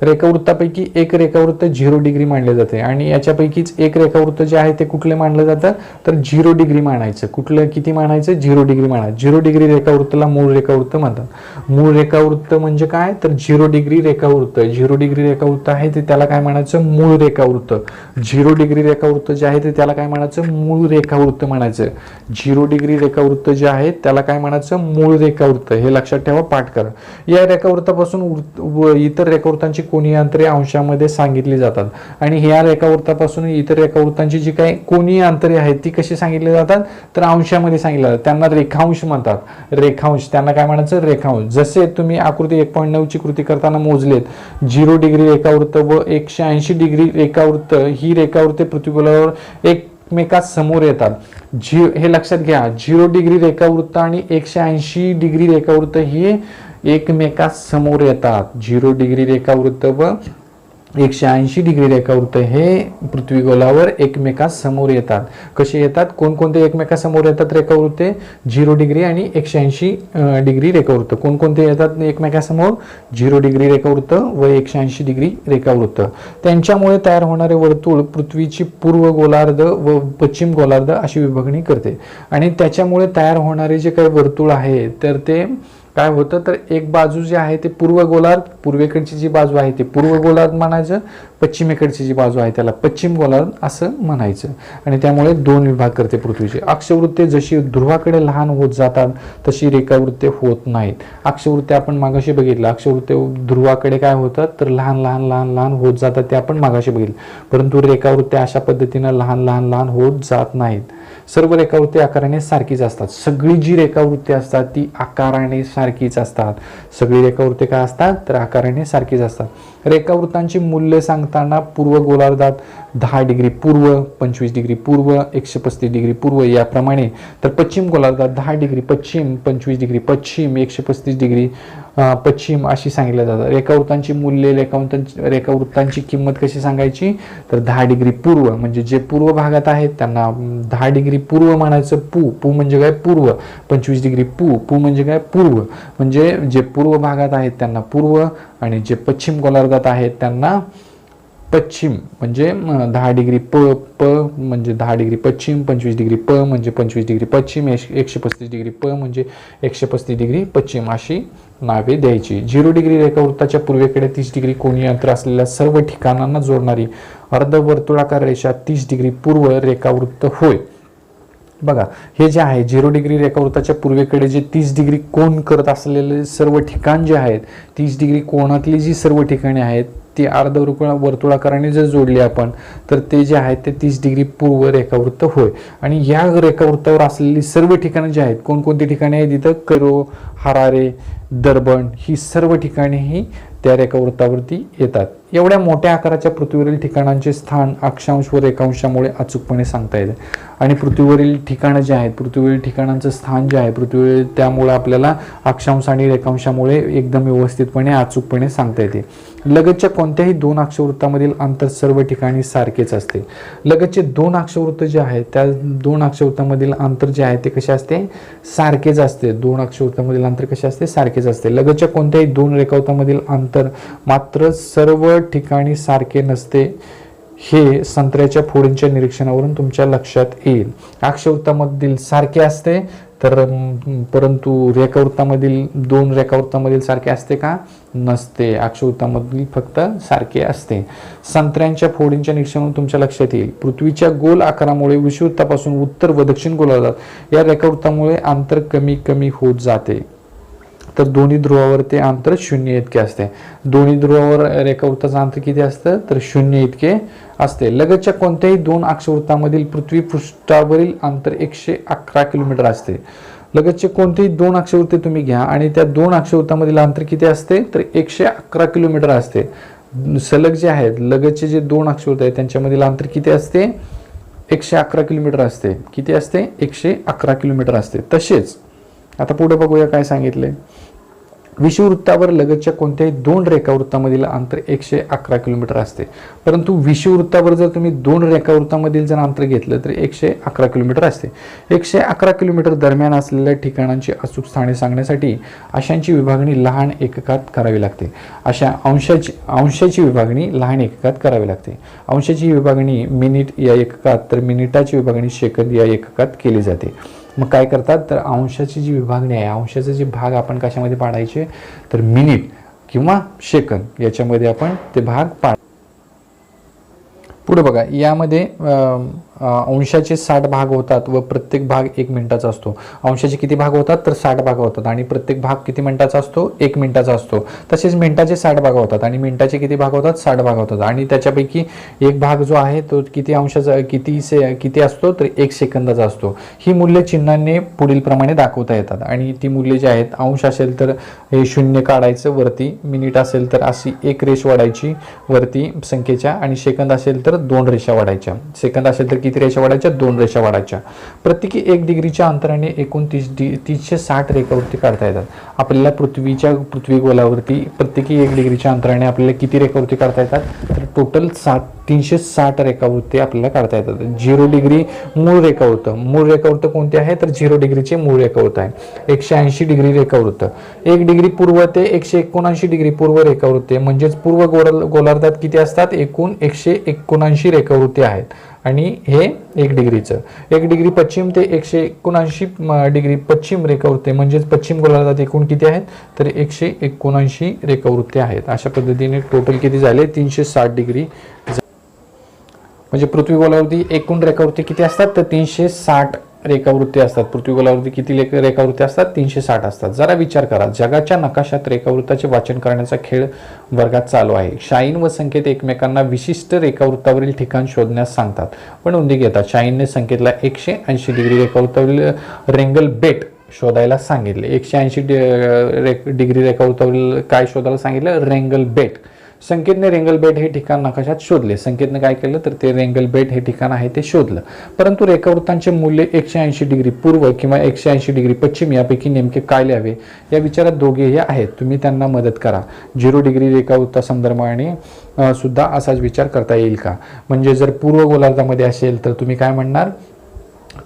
रेखावृत्तापैकी एक रेखावृत्त 0 डिग्री मानले जाते. आणि याच्यापैकीच एक रेखावृत्त जे आहे ते कुठले मानलं जातं? तर 0 डिग्री मानायचं. कुठलं किती मानायचं? 0 डिग्री मानायचं. 0 डिग्री रेखावृत्ताला मूळ रेखावृत्त म्हणतात. मूळ रेखावृत्त म्हणजे काय? तर 0 डिग्री रेखावृत्त. 0 डिग्री रेखावृत्त आहे ते त्याला काय म्हणायचं? मूळ रेखावृत्त. 0 डिग्री रेखावृत्त जे आहे ते त्याला काय म्हणायचं? मूळ रेखावृत्त म्हणायचं. 0 डिग्री रेखावृत्त जे आहे त्याला काय म्हणायचं? मूळ रेखावृत्त. हे लक्षात ठेवा, पाठ करा. या रेखावृत्तापासून इतर रेखावृत्तांची कोनीय अंतरे अंशामध्ये सांगितली जातात. आणि ह्या रेखावृत्तापासून इतर रेखावृत्तांची जी काही कोनीय अंतरे आहेत ती कशी सांगितली जातात? तर अंशामध्ये सांगितली जातात. त्यांना रेखांश म्हणतात. रेखांश त्यांना काय म्हणायचं? रेखांश. जसे तुम्ही आकृती 1.9 ची कृती करताना मोजलेत 0 डिग्री रेखावृत्त व 180 डिग्री रेखावृत्त ही रेखावृत्ते पृथ्वीगोलावर एकमेकास समोर येतात. हे लक्षात घ्या. 0 डिग्री रेखावृत्त आणि 180 डिग्री रेखावृत्त हे एकमेकास समोर येतात. 0 डिग्री रेखावृत्त व 180 डिग्री रेखावृत्त हे पृथ्वीगोलावर एकमेकास समोर येतात. कसे येतात? कोणकोणते एकमेकास समोर येतात रेखावृत्ते? 0 डिग्री आणि 180 डिग्री रेखावृत्त. कोणकोणते येतात एकमेकासमोर? 0 डिग्री रेखावृत्त व 180 डिग्री रेखावृत्त. त्यांच्यामुळे तयार होणारे वर्तुळ पृथ्वीची पूर्व गोलार्ध व पश्चिम गोलार्ध अशी विभागणी करते. आणि त्याच्यामुळे तयार होणारे जे काही वर्तुळ आहे तर ते काय होतं तर एक बाजू जी आहे ते पूर्व गोलार्ध, पूर्वेकडची जी बाजू आहे ते पूर्व गोलार्ध म्हणायचं, पश्चिमेकडची जी बाजू आहे त्याला पश्चिम गोलार्ध असं म्हणायचं. आणि त्यामुळे दोन विभाग करते पृथ्वीचे. अक्षवृत्ते जशी ध्रुवाकडे लहान होत जातात तशी रेखावृत्ते होत नाहीत. अक्षवृत्ते आपण मागाशी बघितलं, अक्षवृत्ते ध्रुवाकडे काय होतात तर लहान लहान लहान लहान होत जातात, ते आपण मागाशी बघितलं. परंतु रेखावृत्ते अशा पद्धतीनं लहान लहान लहान होत जात नाहीत. सर्व रेखावृत्ते आकाराने सारखीच असतात. सगळी जी रेखावृत्ते असतात ती आकाराने सारखीच असतात. सगळी रेखावृत्ते काय असतात तर आकाराने सारखीच असतात. रेखावृत्तांची मूल्य सांगताना पूर्व गोलार्धात 10 डिग्री पूर्व, 25 डिग्री पूर्व, 135 डिग्री पूर्व याप्रमाणे, तर पश्चिम गोलार्धात 10 डिग्री पश्चिम, 25 डिग्री पश्चिम, 135 डिग्री पश्चिम अशी सांगितल्या जातात. रेखावृत्तांची मूल्ये, रेखावृत्तांची किंमत कशी सांगायची तर 10 डिग्री पूर्व म्हणजे जे पूर्व भागात आहेत त्यांना 10 डिग्री पूर्व म्हणायचं. पू म्हणजे काय पूर्व. 25 डिग्री पू म्हणजे काय पूर्व, म्हणजे जे पूर्व भागात आहेत त्यांना पूर्व, आणि जे पश्चिम गोलार्धात आहेत त्यांना पश्चिम म्हणजे 10 डिग्री प म्हणजे 10 डिग्री पश्चिम, 25 डिग्री प म्हणजे 25 डिग्री पश्चिम, 135 डिग्री प म्हणजे 135 डिग्री पश्चिम अशी नावे द्यायची. 0 डिग्री रेखावृत्ताच्या पूर्वेकडे 30 डिग्री कोनीय अंतर असलेल्या सर्व ठिकाणांना जोडणारी अर्धवर्तुळाकार रेषा 30 डिग्री पूर्व रेखावृत्त होय. बघा हे जे आहे 0 डिग्री रेखावृत्ताच्या पूर्वेकडे जे 30 डिग्री कोन करत असलेले सर्व ठिकाण जे आहेत, 30 डिग्री कोनातली जी सर्व ठिकाणे आहेत ती वर्तुळाकाराने जर जोडली आपण तर ते जे आहेत ते 30 डिग्री पूर्व रेखावृत्त होय. आणि या रेखावृत्तावर असलेली सर्व ठिकाणे जी आहेत, कोणकोणती ठिकाणे आहेत तिथं कैरो, हरारे, दर्बन ही सर्व ठिकाणे ही त्या रेखावृत्तावरती येतात. एवढ्या मोठ्या आकाराच्या पृथ्वीवरील ठिकाणांचे स्थान अक्षांश व रेखांशामुळे अचूकपणे सांगता येते. आणि पृथ्वीवरील ठिकाणं जे आहेत, पृथ्वीवरील ठिकाणांचं स्थान जे आहे पृथ्वीवरील, त्यामुळे आपल्याला अक्षांश आणि रेखांशामुळे एकदम व्यवस्थितपणे अचूकपणे सांगता येते. लगतच्या कोणत्याही दोन अक्षवृत्तामधील अंतर सर्व ठिकाणी सारखेच असते. लगतचे दोन अक्षवृत्त जे आहेत त्या दोन अक्षवृत्तामधील अंतर जे आहे ते कसे असते सारखेच असते. दोन अक्षवृत्तामधील अंतर कसे असते सारखेच असते. लगतच्या कोणत्याही दोन रेखावृत्तामधील अंतर मात्र सर्व ठिकाणी सारखे नसते हे संत्र्याच्या फोडींच्या निरीक्षणावरून तुमच्या लक्षात येईल. अक्षवृत्तामधील सारखे असते तर परंतु रेखावृत्तामधील दोन रेखावृत्तामधील सारखे असते का नसते. अक्षवृत्तामधील फक्त सारखे असते. संत्र्यांच्या फोडींच्या निरीक्षणावरून तुमच्या लक्षात येईल. पृथ्वीच्या गोल आकारामुळे विषुवृत्तापासून उत्तर व दक्षिण गोलार्धात या रेखावृत्तामुळे अंतर कमी कमी होत जाते. तर दोन्ही ध्रुवावर ते अंतर 0 इतके असते. दोन्ही ध्रुवावर रेखावृत्ताचं अंतर किती असतं तर 0 इतके असते. लगतच्या कोणत्याही दोन अक्षवृत्तामधील पृथ्वी पृष्ठावरील अंतर 111 किलोमीटर असते. लगतचे कोणतेही दोन अक्षवृत्ते तुम्ही घ्या आणि त्या दोन अक्षवृत्तामधील अंतर किती असते तर 111 किलोमीटर असते. सलग जे आहेत लगतचे जे दोन अक्षवृत्त आहेत त्यांच्यामधील अंतर किती असते 111 किलोमीटर असते. किती असते 111 किलोमीटर असते. तसेच आता पुढे बघूया काय सांगितले. विषुववृत्तावर लगतच्या कोणत्याही दोन रेखावृत्तामधील अंतर 111 किलोमीटर असते. परंतु विषुववृत्तावर जर तुम्ही दोन रेखावृत्तामधील जर अंतर घेतलं तर 111 किलोमीटर असते. 111 किलोमीटर दरम्यान असलेल्या ठिकाणांची अचूक स्थाने सांगण्यासाठी अशांची विभागणी लहान एककात करावी लागते. अशा अंशाची विभागणी लहान एककात करावी लागते. अंशाची विभागणी मिनिट या एककात तर मिनिटाची विभागणी सेकंद या एककात केली जाते. मग काय करतात तर अंशाची जी विभागणी आहे अंशाचे जे भाग आपण कशामध्ये पाडायचे तर मिनिट किंवा सेकंद याच्यामध्ये आपण ते भाग पाड. पुढे बघा यामध्ये अंशाचे 60 भाग होतात व प्रत्येक भाग 1 मिनिटाचा असतो. अंशाचे किती भाग होतात तर 60 भाग होतात आणि प्रत्येक भाग किती मिनिटाचा असतो 1 मिनिटाचा असतो. तसेच मिनिटाचे 60 भाग होतात आणि मिनिटाचे किती भाग होतात 60 भाग होतात आणि त्याच्यापैकी एक भाग जो आहे तो किती अंशाचा किती असतो तर 1 सेकंदाचा असतो. ही मूल्य चिन्हाने पुढील प्रमाणे दाखवता येतात आणि ती मूल्य जी आहेत अंश असेल तर हे 0 काढायचं वरती, मिनिट असेल तर अशी 1 रेष वाढायची वरती संख्येच्या आणि सेकंद असेल तर 2 रेषा वाढायच्या. सेकंद असेल तर किती रेषा वाढायच्या 2 रेषा वाढायच्या. प्रत्येकी 1 डिग्रीच्या अंतराने एकूण 360 रेखावृत्ती काढता येतात. आपल्याला पृथ्वी गोलावरती प्रत्येकी 1 डिग्रीच्या अंतराने आपल्याला किती रेखावृत्ती काढता येतात तर टोटल 360 रेखावृत्ती आपल्याला काढता येतात. 0 डिग्री मूळ रेखावृत्त कोणते आहे तर 0 डिग्रीचे मूळ रेखावृत्त आहे. 180 डिग्री रेखावृत्त, 1 डिग्री पूर्व ते 179 डिग्री पूर्व रेखावृत्ते म्हणजेच पूर्व गोलार्धात किती असतात एकूण 179 रेखावृत्ती आहेत. आणि हे 1 डिग्रीचं. 1 डिग्री पश्चिम ते 179 डिग्री पश्चिम रेखावृत्ते म्हणजेच पश्चिम गोलार्धात एकूण किती आहेत तर 179 रेखावृत्ते आहेत. अशा पद्धतीने टोटल किती झाले 360 डिग्री. म्हणजे पृथ्वी गोलावरती एकूण रेखावृत्ती किती असतात तर 360 रेखावृत्ती असतात. पृथ्वी गोलावरती किती रेखावृत्ती असतात 360 असतात. जरा विचार करा, जगाच्या नकाशात रेखावृत्ताचे वाचन करण्याचा खेळ वर्गात चालू आहे. शाईन व संकेत एकमेकांना विशिष्ट रेखावृत्तावरील ठिकाण शोधण्यास सांगतात पण नोंदी घेतात. शाईनने संकेतला 180 डिग्री रेखावृत्तावरील रेंगल बेट शोधायला सांगितले. 180 डिग्री रेखावृत्तावरील काय शोधायला सांगितलं रेंगल बेट. संकेतने रेंगल बेट हे ठिकाण नकाशात शोधले. संकेतने काय केलं तर ते रेंगल बेट हे ठिकाण आहे ते शोधलं. परंतु रेखावृत्तांचे मूल्य 180 डिग्री पूर्व किंवा 180 डिग्री पश्चिम यापैकी नेमके काय लिहावे या विचारात दोघेही आहेत. तुम्ही त्यांना मदत करा. 0 डिग्री रेखावृत्ता संदर्भाने सुद्धा असाच विचार करता येईल का. म्हणजे जर पूर्व गोलार्धामध्ये असेल तर तुम्ही काय म्हणणार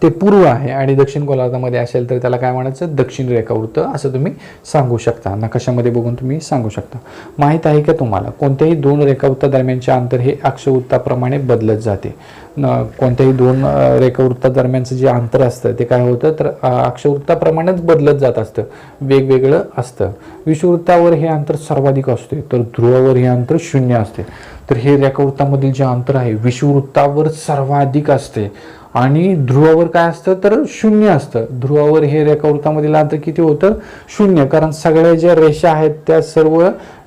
ते पूर्व आहे आणि दक्षिण गोलार्धामध्ये असेल तर त्याला काय म्हणायचं दक्षिण रेखावृत्त असं तुम्ही सांगू शकता. नकाशामध्ये बघून तुम्ही सांगू शकता. माहित आहे का तुम्हाला कोणत्याही 2 रेखावृत्तादरम्यानचे अंतर हे अक्षवृत्ताप्रमाणे बदलत जाते. कोणत्याही 2 रेखावृत्तादरम्यानचं जे अंतर असतं ते काय होतं तर अक्षवृत्ताप्रमाणेच बदलत जात असतं, वेगवेगळं असतं. विषुवृत्तावर हे अंतर सर्वाधिक असते तर ध्रुवावर हे अंतर 0 असते. तर हे रेखावृत्तामधील जे अंतर आहे विषुवृत्तावर सर्वाधिक असते आणि ध्रुवावर काय असतं तर 0 असतं. ध्रुवावर हे रेखावृत्तामधील अंतर किती होतं 0, कारण सगळ्या ज्या रेषा आहेत त्या सर्व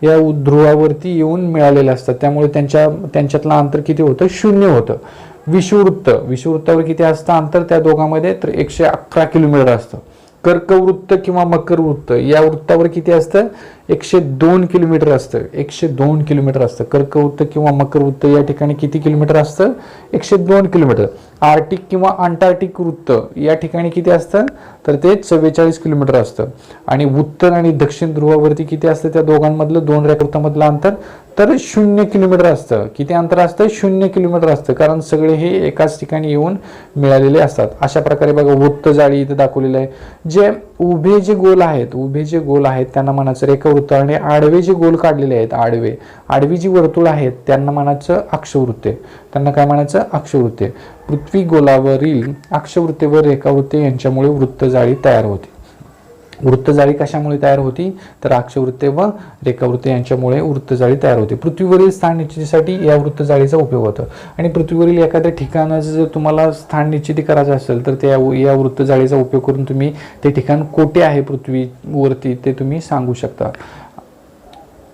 या ध्रुवावरती येऊन मिळालेल्या असतात, त्यामुळे त्यांच्यातलं अंतर किती होतं 0 होतं. विषुवृत्तावर किती असतं अंतर त्या दोघांमध्ये तर 111 किलोमीटर असतं. कर्कवृत्त किंवा मकर वृत्त या वृत्तावर किती असतं 102 किलोमीटर असतं. 102 किलोमीटर असतं. कर्कवृत्त किंवा मकर वृत्त या ठिकाणी किती किलोमीटर असतं 102 किलोमीटर. आर्टिक किंवा अंटार्क्टिक वृत्त या ठिकाणी किती असतं तर ते 44 किलोमीटर असतं. आणि उत्तर आणि दक्षिण ध्रुवावरती किती असतं त्या दोघांमधलं 2 रेखावृत्तामधलं अंतर तर 0 किलोमीटर असतं. किती अंतर असतं 0 किलोमीटर असतं, कारण सगळे हे एकाच ठिकाणी येऊन मिळालेले असतात. अशा प्रकारे बघा वृत्त जाळी इथे दाखवलेलं आहे. जे उभे जे गोल आहेत त्यांना म्हणायचं रेखावृत्त आणि आडवे जे गोल काढलेले आहेत आडवी जी वर्तुळ आहेत त्यांना म्हणायचं अक्षवृत्ते. त्यांना काय म्हणायचं अक्षवृत्ते. पृथ्वी गोलावरील अक्षवृत्ते व रेखावृत्ते यांच्यामुळे वृत्तजाळी तयार होते. वृत्तजाळी कशामुळे तयार होती तर अक्षवृत्ते व रेखावृत्ते यांच्यामुळे वृत्तजाळी तयार होते. पृथ्वीवरील स्थान निश्चितीसाठी या वृत्तजाळीचा उपयोग होतो. आणि पृथ्वीवरील एखाद्या ठिकाणाचं जर तुम्हाला स्थान निश्चिती करायचं असेल तर या वृत्तजाळीचा उपयोग करून तुम्ही ते ठिकाण कोठे आहे पृथ्वीवरती ते तुम्ही सांगू शकता.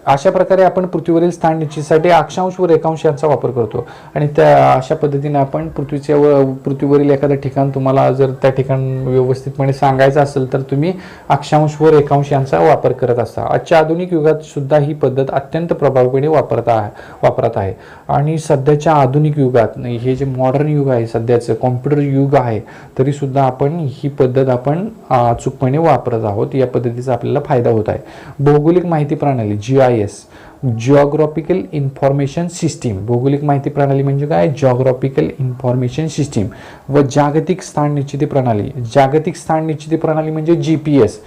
अशा प्रकारे आपण पृथ्वीवरील स्थान निश्चितीसाठी अक्षांश व रेखांश यांचा वापर करतो. आणि अशा पद्धतीने आपण पृथ्वीवरील एखादं ठिकाण तुम्हाला जर त्या ठिकाण व्यवस्थितपणे सांगायचं असेल तर तुम्ही अक्षांश व रेखांश यांचा वापर करत असता. आजच्या आधुनिक युगात सुद्धा ही पद्धत अत्यंत प्रभावीपणे वापरत आहे. आणि सध्याच्या आधुनिक युगात हे जे मॉडर्न युग आहे सध्याचं कॉम्प्युटर युग आहे तरी सुद्धा आपण ही पद्धत आपण अचूकपणे वापरत आहोत. या पद्धतीचा आपल्याला फायदा होत आहे. भौगोलिक माहिती प्रणाली GIS जिओग्राफिकल इन्फॉर्मेशन सिस्टीम. भौगोलिक माहिती प्रणाली म्हणजे काय जिओग्राफिकल इन्फॉर्मेशन सिस्टीम. व जागतिक स्थान निश्चिती प्रणाली. जागतिक स्थान निश्चिती प्रणाली म्हणजे GPS.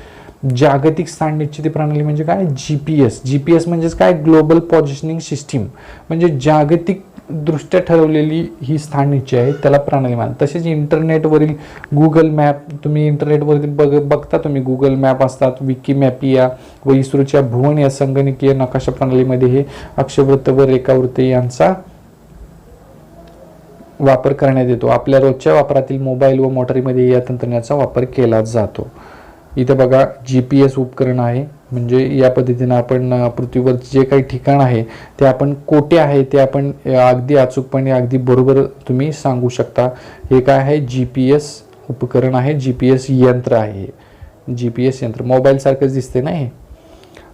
जागतिक स्थान निश्चिती प्रणाली म्हणजे काय GPS म्हणजेच काय ग्लोबल पोझिशनिंग सिस्टीम. म्हणजे जागतिक दृष्ट्या ठरवलेली ही स्थान निश्चय आहे त्याला प्रणाली मानतात. तसेच इंटरनेटवरील गुगल मॅप तुम्ही इंटरनेटवरती बघता तुम्ही गुगल मॅप असतात, विकिमॅपिया व इस्रोच्या भुवन या संगणकीय नकाशा प्रणालीमध्ये हे अक्षवृत्त व रेखावृत्ते यांचा वापर करण्यात येतो. आपल्या रोजच्या वापरातील मोबाईल व मोटारीमध्ये या तंत्रज्ञानाचा वापर केला जातो. इथे बघा GPS उपकरण आहे. म्हणजे या पद्धतीने आपण पृथ्वीवर जे काही ठिकाण आहे ते आपण कोठे आहे ते आपण अगदी अचूकपणे अगदी बरोबर तुम्ही सांगू शकता. हे काय आहे GPS उपकरण आहे. GPS यंत्र आहे. GPS यंत्र मोबाईल सारखंच दिसते ना हे.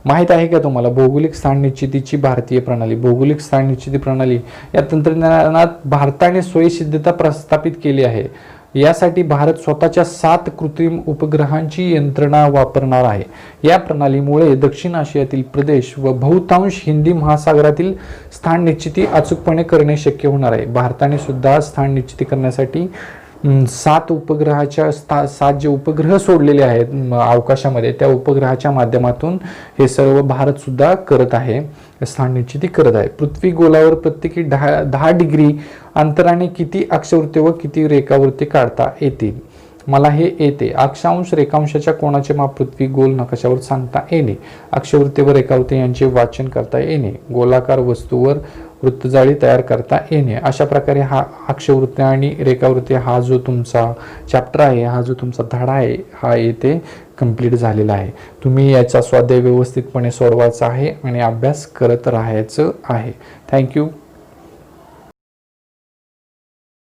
माहित आहे का तुम्हाला भौगोलिक स्थान निश्चितीची भारतीय प्रणाली. भौगोलिक स्थान निश्चिती प्रणाली या तंत्रज्ञानात भारताने स्वयंसिद्धता प्रस्थापित केली आहे. यासाठी भारत स्वतःच्या 7 कृत्रिम उपग्रहांची यंत्रणा वापरणार आहे. या प्रणालीमुळे दक्षिण आशियातील प्रदेश व बहुतांश हिंदी महासागरातील स्थान निश्चिती अचूकपणे करणे शक्य होणार आहे. भारताने सुद्धा स्थान निश्चिती करण्यासाठी 7 उपग्रहाच्या 7 जे उपग्रह सोडलेले आहेत अवकाशामध्ये, त्या उपग्रहाच्या माध्यमातून हे सर्व भारत सुद्धा करत आहे, स्थान निश्चिती करत आहे. पृथ्वी गोलावर प्रत्येकी 10 डिग्री अंतराने किती अक्षवृत्ते व किती रेखावृत्ते काढता येतील? मला हे येते. अक्षांश रेखांशाच्या कोणाचे माप पृथ्वी गोल नकाशावर सांगता येणे. अक्षवृत्ते व रेखावृत्ते यांचे वाचन करता येणे. गोलाकार वस्तूवर वृत्तजाळी तयार करता येणे. अशा प्रकारे हा अक्षवृत्ते आणि रेखावृत्ते हा जो तुमचा चॅप्टर आहे, हा जो तुमचा धडा आहे, हा येथे कंप्लीट झालेला आहे. तुम्ही याचा स्वाध्याय व्यवस्थितपणे सोडवायचा आहे आणि अभ्यास करत राहायचं आहे. थँक्यू.